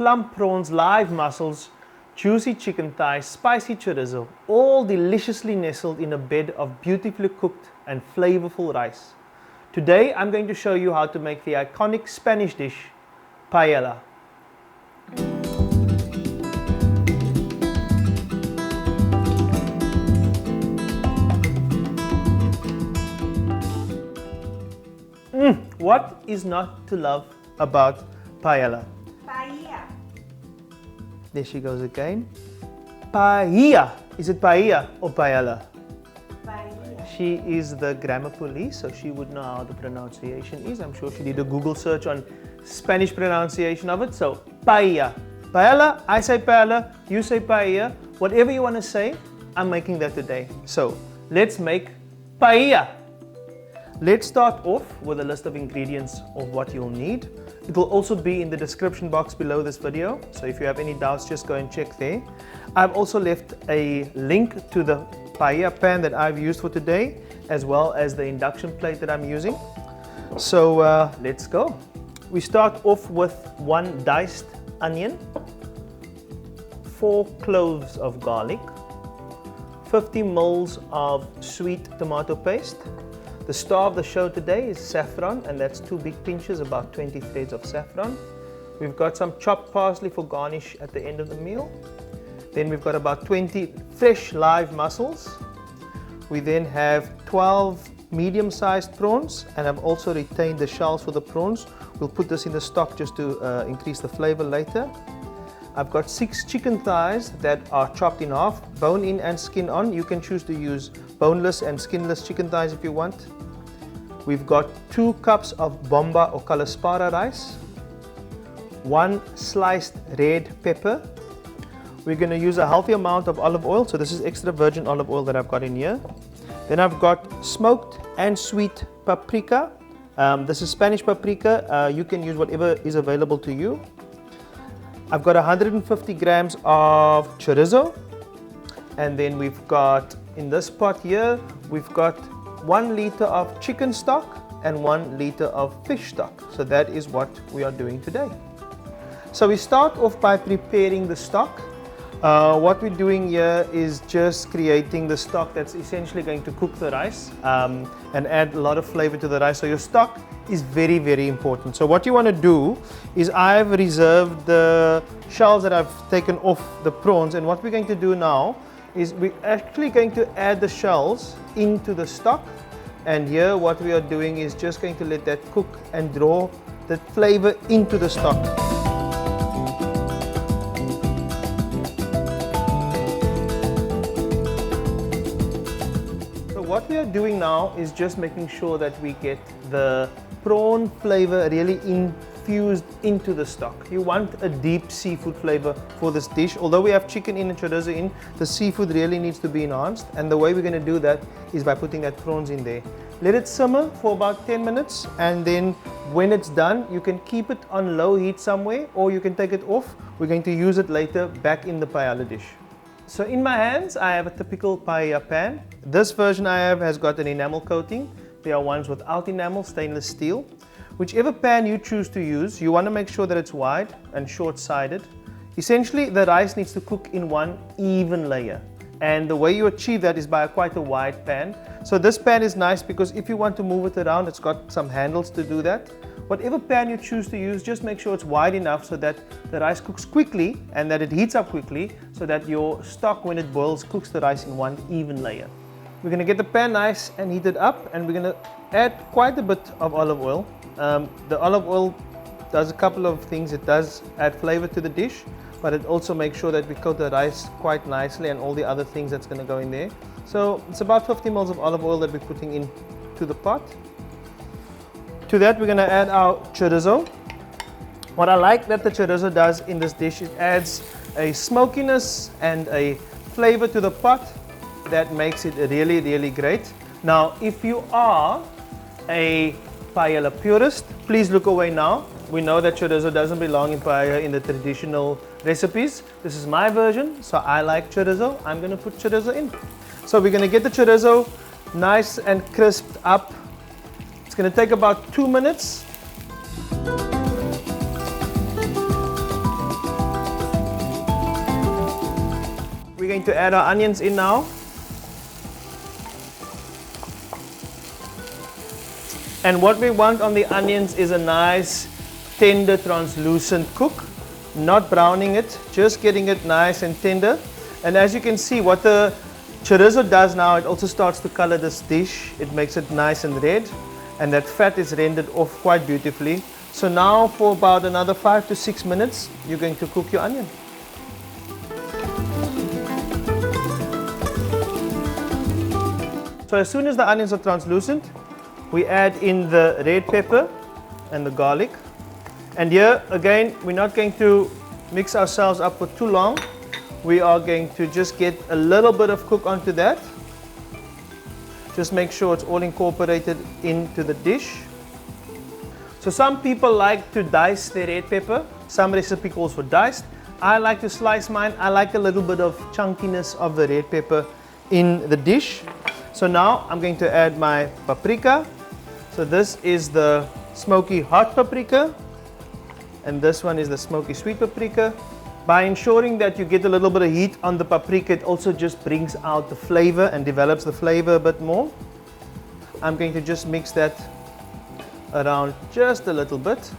plump prawns, live mussels, juicy chicken thighs, spicy chorizo, all deliciously nestled in a bed of beautifully cooked and flavorful rice. Today I'm going to show you how to make the iconic Spanish dish, paella. What is not to love about paella? Paella. There she goes again. Paella. Is it paella or paella? Paella. She is the grammar police, so she would know how the pronunciation is. I'm sure she did a Google search on Spanish pronunciation of it. So paella. Paella, I say paella, you say paella. Whatever you want to say, I'm making that today. So let's make paella. Let's start off with a list of ingredients of what you'll need. It will also be in the description box below this video, so if you have any doubts, just go and check there. I've also left a link to the paella pan that I've used for today, as well as the induction plate that I'm using. So let's go. We start off with 1 diced onion, 4 cloves of garlic, 50 ml of sweet tomato paste. The star of the show today is saffron, and that's 2 big pinches, about 20 threads of saffron. We've got some chopped parsley for garnish at the end of the meal. Then we've got about 20 fresh live mussels. We then have 12 medium-sized prawns, and I've also retained the shells for the prawns. We'll put this in the stock just to increase the flavor later. I've got 6 chicken thighs that are chopped in half, bone in and skin on. You can choose to use boneless and skinless chicken thighs if you want. We've got 2 cups of Bomba or Calaspara rice, 1 sliced red pepper. We're going to use a healthy amount of olive oil, so this is extra virgin olive oil that I've got in here. Then I've got smoked and sweet paprika. This is Spanish paprika. You can use whatever is available to you. I've got 150 grams of chorizo, and then we've got, in this pot here, we've got 1 liter of chicken stock and 1 liter of fish stock. So that is what we are doing today. So we start off by preparing the stock. What we're doing here is just creating the stock that's essentially going to cook the rice and add a lot of flavor to the rice. So your stock is very, very important. So what you want to do is, I've reserved the shells that I've taken off the prawns, and what we're going to do now is we're actually going to add the shells into the stock, and here what we are doing is just going to let that cook and draw the flavor into the stock. So what we are doing now is just making sure that we get the prawn flavor really infused into the stock. You want a deep seafood flavor for this dish. Although we have chicken in and chorizo in, the seafood really needs to be enhanced, and the way we're going to do that is by putting that prawns in there. Let it simmer for about 10 minutes, and then when it's done, you can keep it on low heat somewhere, or you can take it off. We're going to use it later back in the paella dish. So in my hands, I have a typical paella pan. This version I have has got an enamel coating. There are ones without enamel, stainless steel. Whichever pan you choose to use, you want to make sure that it's wide and short-sided. Essentially, the rice needs to cook in one even layer. And the way you achieve that is by quite a wide pan. So this pan is nice because if you want to move it around, it's got some handles to do that. Whatever pan you choose to use, just make sure it's wide enough so that the rice cooks quickly and that it heats up quickly, so that your stock, when it boils, cooks the rice in one even layer. We're going to get the pan nice and heated up, and we're going to add quite a bit of olive oil. The olive oil does a couple of things. It does add flavor to the dish, but it also makes sure that we coat the rice quite nicely and all the other things that's going to go in there. So it's about 50 ml of olive oil that we're putting into the pot. To that, we're going to add our chorizo. What I like that the chorizo does in this dish, it adds a smokiness and a flavor to the pot that makes it really, really great. Now, if you are a paella purist, please look away now. We know that chorizo doesn't belong in paella in the traditional recipes. This is my version, so I like chorizo. I'm going to put chorizo in. So we're going to get the chorizo nice and crisped up. It's going to take about 2 minutes. going to add our onions in now. And what we want on the onions is a nice, tender, translucent cook. Not browning it, just getting it nice and tender. And as you can see, what the chorizo does now, it also starts to color this dish. It makes it nice and red. And that fat is rendered off quite beautifully. So now for about another 5 to 6 minutes, you're going to cook your onion. So as soon as the onions are translucent, we add in the red pepper and the garlic. And here again, we're not going to mix ourselves up for too long. We are going to just get a little bit of cook onto that. Just make sure it's all incorporated into the dish. So some people like to dice their red pepper. Some recipe calls for diced. I like to slice mine. I like a little bit of chunkiness of the red pepper in the dish. So now I'm going to add my paprika. So this is the smoky hot paprika, and this one is the smoky sweet paprika. By ensuring that you get a little bit of heat on the paprika, it also just brings out the flavor and develops the flavor a bit more. I'm going to just mix that around just a little bit.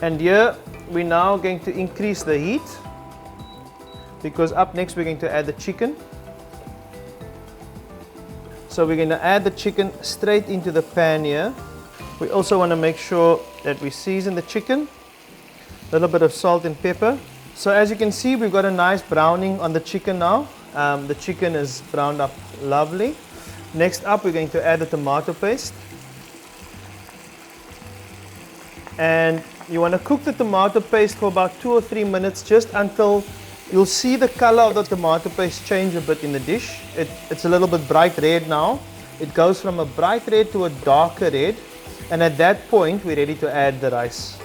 And here we're now going to increase the heat, because up next we're going to add the chicken. So we're going to add the chicken straight into the pan here. We also want to make sure that we season the chicken. A little bit of salt and pepper. So as you can see, we've got a nice browning on the chicken now. The chicken is browned up lovely. Next up, we're going to add the tomato paste. And you want to cook the tomato paste for about 2 or 3 minutes, just until you'll see the color of the tomato paste change a bit in the dish. It's a little bit bright red now. It goes from a bright red to a darker red. And at that point, we're ready to add the rice.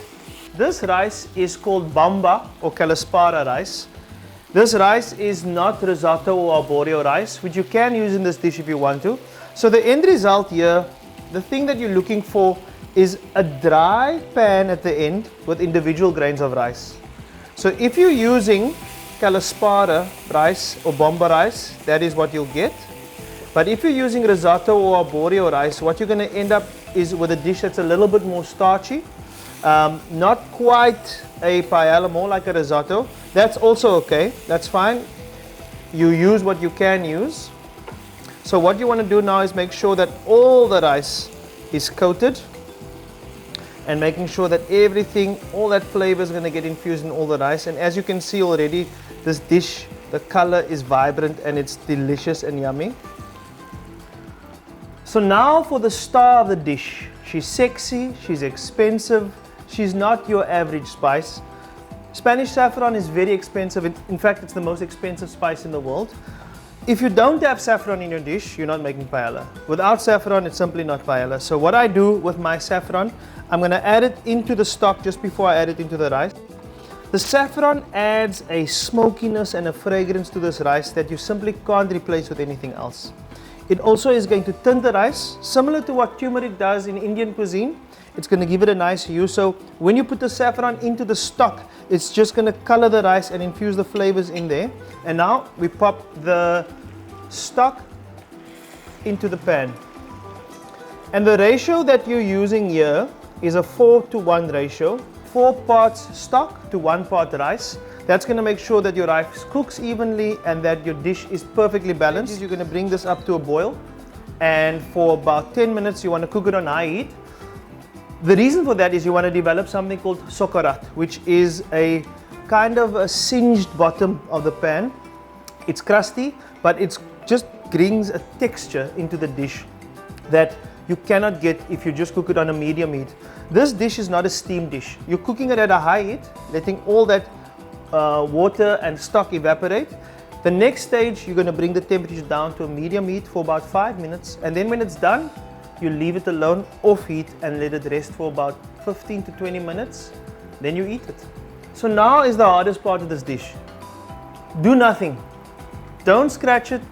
This rice is called Bomba or Kalaspara rice. This rice is not risotto or arborio rice, which you can use in this dish if you want to. So the end result here, the thing that you're looking for is a dry pan at the end with individual grains of rice. So if you're using Kalaspara rice or Bomba rice, that is what you'll get. But if you're using risotto or arborio rice, what you're going to end up is with a dish that's a little bit more starchy. Not quite a paella, more like a risotto. That's also okay, that's fine. You use what you can use. So what you want to do now is make sure that all the rice is coated, and making sure that everything, all that flavor is going to get infused in all the rice. And as you can see already, this dish, the color is vibrant and it's delicious and yummy. So now for the star of the dish. She's sexy, she's expensive, she's not your average spice. Spanish saffron is very expensive. In fact, it's the most expensive spice in the world. If you don't have saffron in your dish, you're not making paella. Without saffron, it's simply not paella. So what I do with my saffron, I'm going to add it into the stock just before I add it into the rice. The saffron adds a smokiness and a fragrance to this rice that you simply can't replace with anything else. It also is going to tint the rice, similar to what turmeric does in Indian cuisine. It's going to give it a nice hue. So when you put the saffron into the stock, it's just going to color the rice and infuse the flavors in there. And now we pop the stock into the pan. And the ratio that you're using here is a 4:1 ratio. 4 parts stock to 1 part rice. That's going to make sure that your rice cooks evenly and that your dish is perfectly balanced. You're going to bring this up to a boil, and for about 10 minutes you want to cook it on high heat. The reason for that is you want to develop something called sokarat, which is a kind of a singed bottom of the pan. It's crusty, but it just brings a texture into the dish that you cannot get if you just cook it on a medium heat. This dish is not a steam dish. You're cooking it at a high heat, letting all that water and stock evaporate. The next stage, you're going to bring the temperature down to a medium heat for about 5 minutes, and then when it's done, you leave it alone off heat and let it rest for about 15 to 20 minutes. Then you eat it. So now is the hardest part of this dish. Do nothing. Don't scratch it.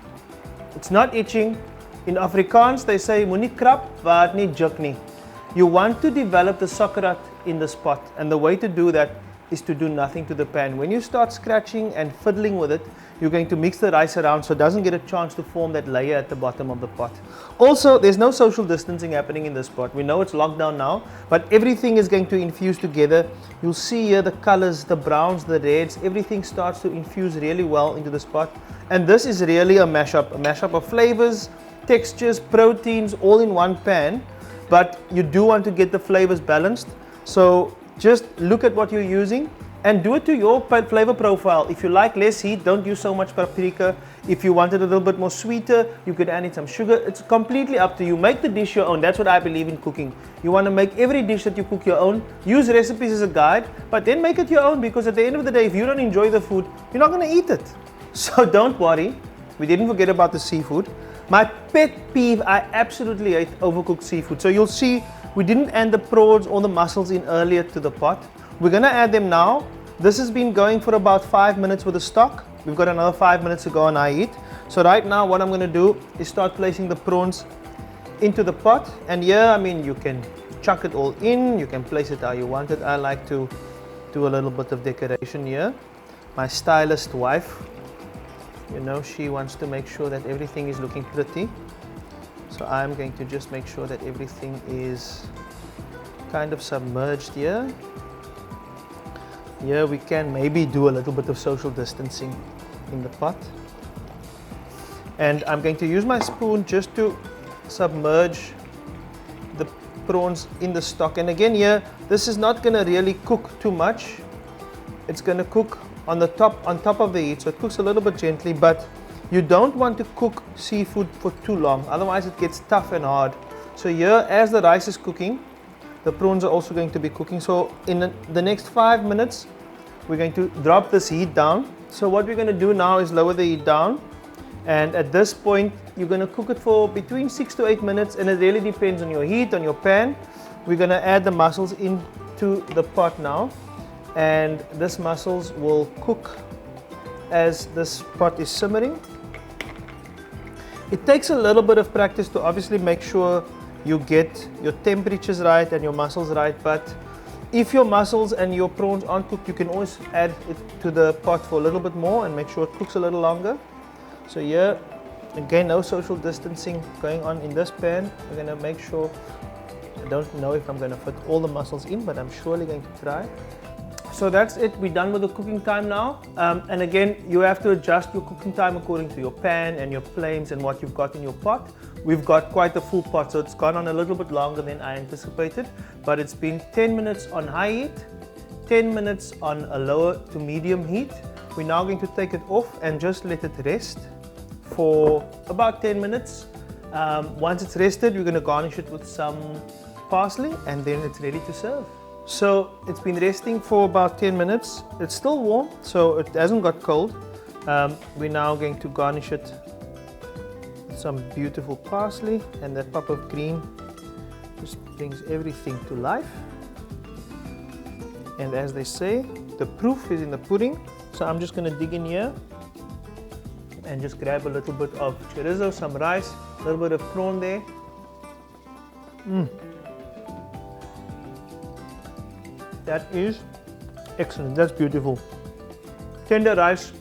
It's not itching. In Afrikaans, they say, moenie krap waar het nie juk nie. You want to develop the sokarat in this pot, and the way to do that is to do nothing to the pan. When you start scratching and fiddling with it, you're going to mix the rice around so it doesn't get a chance to form that layer at the bottom of the pot. Also, there's no social distancing happening in this pot. We know it's lockdown now, but everything is going to infuse together. You'll see here the colors, the browns, the reds, everything starts to infuse really well into this pot. And this is really a mashup of flavors, textures, proteins, all in one pan. But you do want to get the flavors balanced. So just look at what you're using and do it to your flavor profile. If you like less heat, don't use so much paprika. If you want it a little bit more sweeter, you could add in some sugar. It's completely up to you. Make the dish your own. That's what I believe in cooking. You want to make every dish that you cook your own. Use recipes as a guide, but then make it your own, because at the end of the day, if you don't enjoy the food, you're not going to eat it. So don't worry. We didn't forget about the seafood. My pet peeve, I absolutely hate overcooked seafood. So you'll see we didn't add the prawns or the mussels in earlier to the pot. We're going to add them now. This has been going for about 5 minutes with the stock. We've got another 5 minutes to go on high heat. So right now what I'm going to do is start placing the prawns into the pot. And here, I mean, you can chuck it all in. You can place it how you want it. I like to do a little bit of decoration here. My stylist wife, you know, she wants to make sure that everything is looking pretty. So I'm going to just make sure that everything is kind of submerged here. Here we can maybe do a little bit of social distancing in the pot. And I'm going to use my spoon just to submerge the prawns in the stock. And again here, this is not going to really cook too much. It's going to cook on top of the heat, so it cooks a little bit gently, but you don't want to cook seafood for too long, otherwise it gets tough and hard. So here, as the rice is cooking, the prawns are also going to be cooking. So in the next 5 minutes, we're going to drop this heat down. So what we're going to do now is lower the heat down, and at this point, you're going to cook it for between 6 to 8 minutes, and it really depends on your heat, on your pan. We're going to add the mussels into the pot now. And this mussels will cook as this pot is simmering. It takes a little bit of practice to obviously make sure you get your temperatures right and your mussels right, but if your mussels and your prawns aren't cooked, you can always add it to the pot for a little bit more and make sure it cooks a little longer. So here, again, no social distancing going on in this pan. We're going to make sure, I don't know if I'm going to fit all the mussels in, but I'm surely going to try. So that's it, we're done with the cooking time now. And again, you have to adjust your cooking time according to your pan and your flames and what you've got in your pot. We've got quite a full pot, so it's gone on a little bit longer than I anticipated, but it's been 10 minutes on high heat, 10 minutes on a lower to medium heat. We're now going to take it off and just let it rest for about 10 minutes. Once it's rested, we're going to garnish it with some parsley, and then it's ready to serve. So it's been resting for about 10 minutes. It's still warm, so it hasn't got cold. We're now going to garnish it with some beautiful parsley, and that pop of green just brings everything to life. And as they say, the proof is in the pudding. So I'm just going to dig in here and just grab a little bit of chorizo, some rice, a little bit of prawn there. That is excellent, that's beautiful. Tender rice,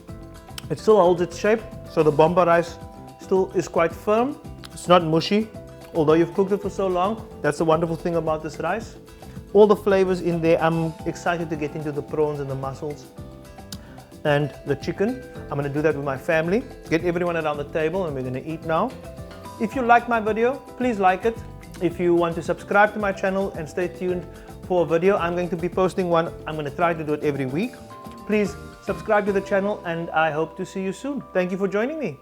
it still holds its shape, so the Bomba rice still is quite firm. It's not mushy, although you've cooked it for so long. That's the wonderful thing about this rice. All the flavors in there. I'm excited to get into the prawns and the mussels and the chicken. I'm going to do that with my family, get everyone around the table, and we're going to eat now. If you like my video, please like it. If you want to subscribe to my channel and stay tuned for a video, I'm going to be posting one. I'm going to try to do it every week. Please subscribe to the channel, and I hope to see you soon. Thank you for joining me.